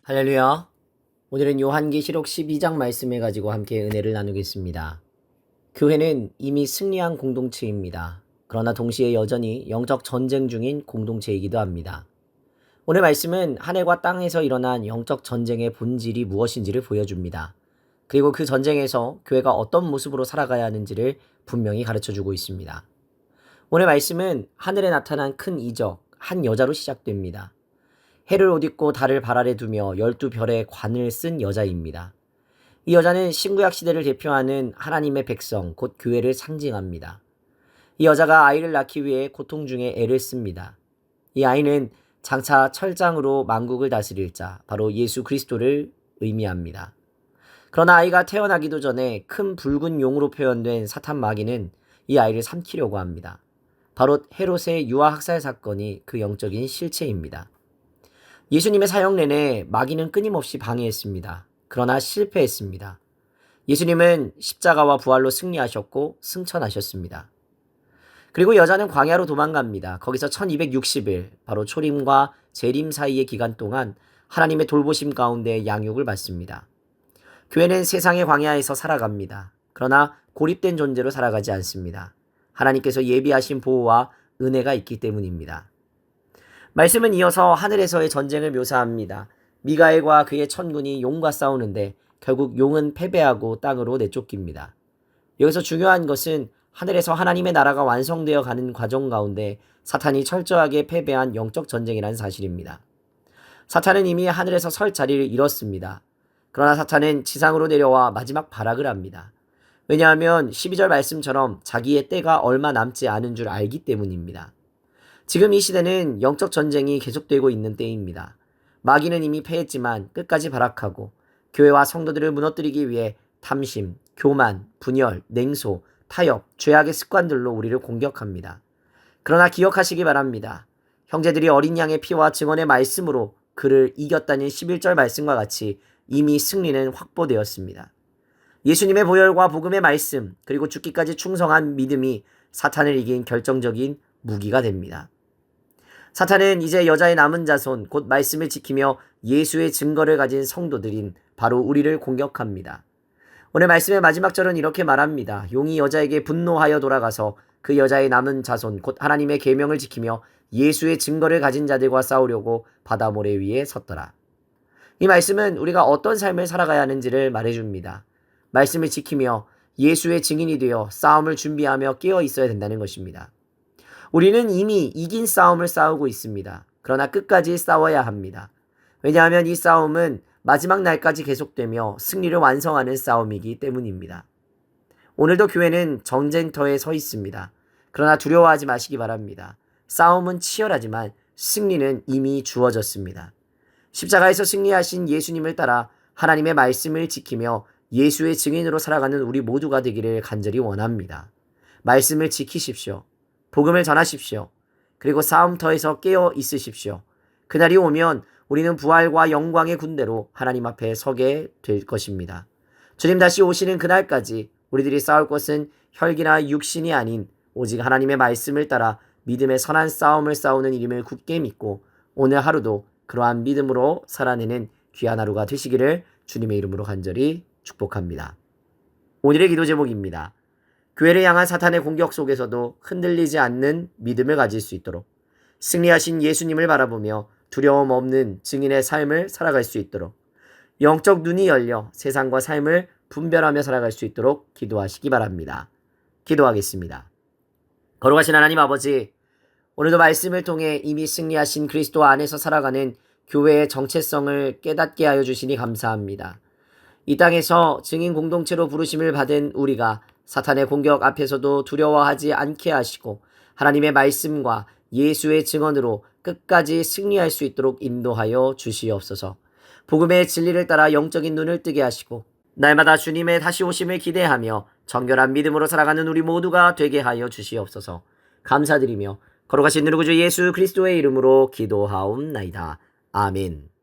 할렐루야. 오늘은 요한계시록 12장 말씀을 가지고 함께 은혜를 나누겠습니다. 교회는 이미 승리한 공동체입니다. 그러나 동시에 여전히 영적 전쟁 중인 공동체이기도 합니다. 오늘 말씀은 하늘과 땅에서 일어난 영적 전쟁의 본질이 무엇인지를 보여줍니다. 그리고 그 전쟁에서 교회가 어떤 모습으로 살아가야 하는지를 분명히 가르쳐주고 있습니다. 오늘 말씀은 하늘에 나타난 큰 이적, 한 여자로 시작됩니다. 해를 옷 입고 달을 발 아래 두며 12별의 관을 쓴 여자입니다. 이 여자는 신구약 시대를 대표하는 하나님의 백성, 곧 교회를 상징합니다. 이 여자가 아이를 낳기 위해 고통 중에 애를 씁니다. 이 아이는 장차 철장으로 만국을 다스릴 자, 바로 예수 그리스도를 의미합니다. 그러나 아이가 태어나기도 전에 큰 붉은 용으로 표현된 사탄 마귀는 이 아이를 삼키려고 합니다. 바로 헤롯의 유아 학살 사건이 그 영적인 실체입니다. 예수님의 사역 내내 마귀는 끊임없이 방해했습니다. 그러나 실패했습니다. 예수님은 십자가와 부활로 승리하셨고 승천하셨습니다. 그리고 여자는 광야로 도망갑니다. 거기서 1260일, 바로 초림과 재림 사이의 기간 동안 하나님의 돌보심 가운데 양육을 받습니다. 교회는 세상의 광야에서 살아갑니다. 그러나 고립된 존재로 살아가지 않습니다. 하나님께서 예비하신 보호와 은혜가 있기 때문입니다. 말씀은 이어서 하늘에서의 전쟁을 묘사합니다. 미가엘과 그의 천군이 용과 싸우는데 결국 용은 패배하고 땅으로 내쫓깁니다. 여기서 중요한 것은 하늘에서 하나님의 나라가 완성되어 가는 과정 가운데 사탄이 철저하게 패배한 영적 전쟁이라는 사실입니다. 사탄은 이미 하늘에서 설 자리를 잃었습니다. 그러나 사탄은 지상으로 내려와 마지막 발악을 합니다. 왜냐하면 12절 말씀처럼 자기의 때가 얼마 남지 않은 줄 알기 때문입니다. 지금 이 시대는 영적 전쟁이 계속되고 있는 때입니다. 마귀는 이미 패했지만 끝까지 발악하고 교회와 성도들을 무너뜨리기 위해 탐심, 교만, 분열, 냉소, 타협, 죄악의 습관들로 우리를 공격합니다. 그러나 기억하시기 바랍니다. 형제들이 어린 양의 피와 증언의 말씀으로 그를 이겼다는 11절 말씀과 같이 이미 승리는 확보되었습니다. 예수님의 보혈과 복음의 말씀, 그리고 죽기까지 충성한 믿음이 사탄을 이긴 결정적인 무기가 됩니다. 사탄은 이제 여자의 남은 자손, 곧 말씀을 지키며 예수의 증거를 가진 성도들인 바로 우리를 공격합니다. 오늘 말씀의 마지막 절은 이렇게 말합니다. 용이 여자에게 분노하여 돌아가서 그 여자의 남은 자손, 곧 하나님의 계명을 지키며 예수의 증거를 가진 자들과 싸우려고 바다 모래 위에 섰더라. 이 말씀은 우리가 어떤 삶을 살아가야 하는지를 말해줍니다. 말씀을 지키며 예수의 증인이 되어 싸움을 준비하며 깨어 있어야 된다는 것입니다. 우리는 이미 이긴 싸움을 싸우고 있습니다. 그러나 끝까지 싸워야 합니다. 왜냐하면 이 싸움은 마지막 날까지 계속되며 승리를 완성하는 싸움이기 때문입니다. 오늘도 교회는 전쟁터에 서 있습니다. 그러나 두려워하지 마시기 바랍니다. 싸움은 치열하지만 승리는 이미 주어졌습니다. 십자가에서 승리하신 예수님을 따라 하나님의 말씀을 지키며 예수의 증인으로 살아가는 우리 모두가 되기를 간절히 원합니다. 말씀을 지키십시오. 복음을 전하십시오. 그리고 싸움터에서 깨어 있으십시오. 그날이 오면 우리는 부활과 영광의 군대로 하나님 앞에 서게 될 것입니다. 주님 다시 오시는 그날까지 우리들이 싸울 것은 혈기나 육신이 아닌 오직 하나님의 말씀을 따라 믿음의 선한 싸움을 싸우는 이름을 굳게 믿고 오늘 하루도 그러한 믿음으로 살아내는 귀한 하루가 되시기를 주님의 이름으로 간절히 축복합니다. 오늘의 기도 제목입니다. 교회를 향한 사탄의 공격 속에서도 흔들리지 않는 믿음을 가질 수 있도록, 승리하신 예수님을 바라보며 두려움 없는 증인의 삶을 살아갈 수 있도록, 영적 눈이 열려 세상과 삶을 분별하며 살아갈 수 있도록 기도하시기 바랍니다. 기도하겠습니다. 거룩하신 하나님 아버지, 오늘도 말씀을 통해 이미 승리하신 그리스도 안에서 살아가는 교회의 정체성을 깨닫게 하여 주시니 감사합니다. 이 땅에서 증인 공동체로 부르심을 받은 우리가 사탄의 공격 앞에서도 두려워하지 않게 하시고 하나님의 말씀과 예수의 증언으로 끝까지 승리할 수 있도록 인도하여 주시옵소서. 복음의 진리를 따라 영적인 눈을 뜨게 하시고 날마다 주님의 다시 오심을 기대하며 정결한 믿음으로 살아가는 우리 모두가 되게 하여 주시옵소서. 감사드리며 거룩하신 우리 구주 예수 그리스도의 이름으로 기도하옵나이다. 아멘.